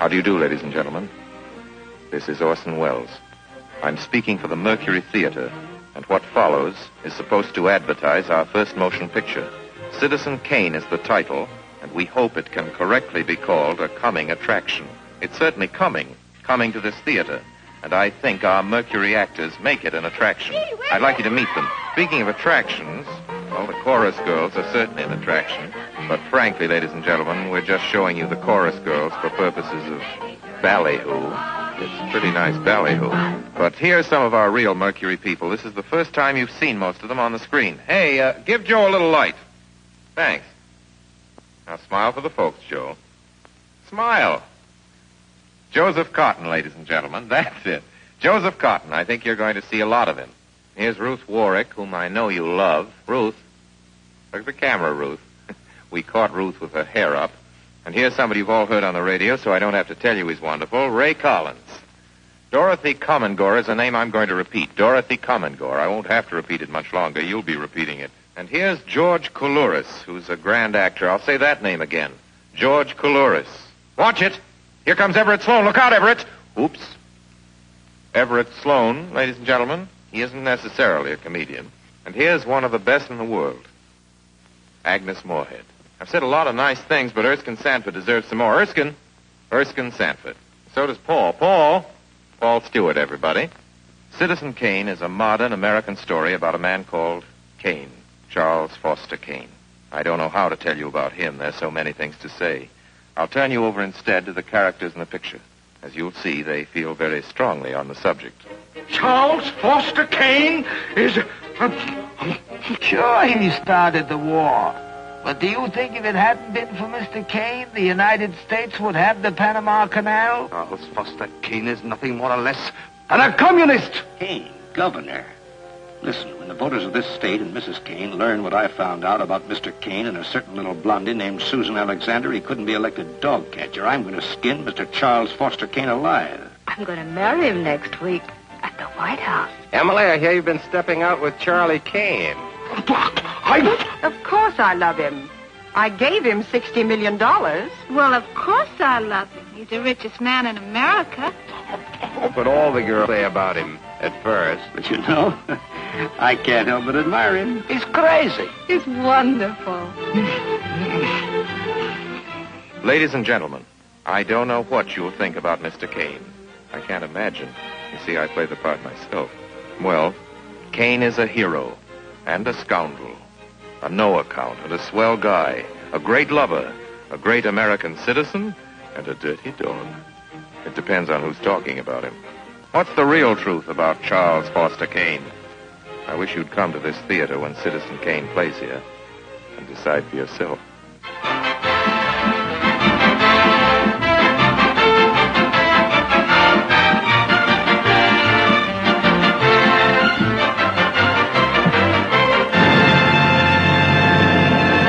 How do you do, ladies and gentlemen? This is Orson Welles. I'm speaking for the Mercury Theater, and what follows is supposed to advertise our first motion picture. Citizen Kane is the title, and we hope it can correctly be called a coming attraction. It's certainly coming to this theater, and I think our Mercury actors make it an attraction. I'd like you to meet them. Speaking of attractions, well, the chorus girls are certainly an attraction, but frankly, ladies and gentlemen, we're just showing you the chorus girls for purposes of ballyhoo. It's pretty nice ballyhoo. But here's some of our real Mercury people. This is the first time you've seen most of them on the screen. Hey, give Joe a little light. Thanks. Now smile for the folks, Joe. Smile. Joseph Cotten, ladies and gentlemen. That's it. Joseph Cotten. I think you're going to see a lot of him. Here's Ruth Warwick, whom I know you love. Ruth. Look at the camera, Ruth. We caught Ruth with her hair up. And here's somebody you've all heard on the radio, so I don't have to tell you he's wonderful. Ray Collins. Dorothy Commongore is a name I'm going to repeat. Dorothy Commongore. I won't have to repeat it much longer. You'll be repeating it. And here's George Coulouris, who's a grand actor. I'll say that name again. George Coulouris. Watch it. Here comes Everett Sloane. Look out, Everett. Oops. Everett Sloane, ladies and gentlemen. He isn't necessarily a comedian. And here's one of the best in the world. Agnes Moorehead. I've said a lot of nice things, but Erskine Sanford deserves some more. Erskine Sanford. So does Paul. Paul Stewart, everybody. Citizen Kane is a modern American story about a man called Kane, Charles Foster Kane. I don't know how to tell you about him. There's so many things to say. I'll turn you over instead to the characters in the picture. As you'll see, they feel very strongly on the subject. Charles Foster Kane is... Sure, he started the war. But do you think if it hadn't been for Mr. Kane, the United States would have the Panama Canal? Charles Foster Kane is nothing more or less than a communist. Kane, governor. Listen, when the voters of this state and Mrs. Kane learn what I found out about Mr. Kane and a certain little blondie named Susan Alexander, he couldn't be elected dog catcher. I'm going to skin Mr. Charles Foster Kane alive. I'm going to marry him next week at the White House. Emily, I hear you've been stepping out with Charlie Kane. Of course I love him. I gave him $60 million. Well, of course I love him. He's the richest man in America. That's what all the girls say about him at first. But you know, I can't help but admire him. He's crazy. He's wonderful. Ladies and gentlemen, I don't know what you'll think about Mr. Kane. I can't imagine. You see, I play the part myself. Well, Kane is a hero and a scoundrel, a no-account and a swell guy, a great lover, a great American citizen, and a dirty dog. It depends on who's talking about him. What's the real truth about Charles Foster Kane? I wish you'd come to this theater when Citizen Kane plays here and decide for yourself.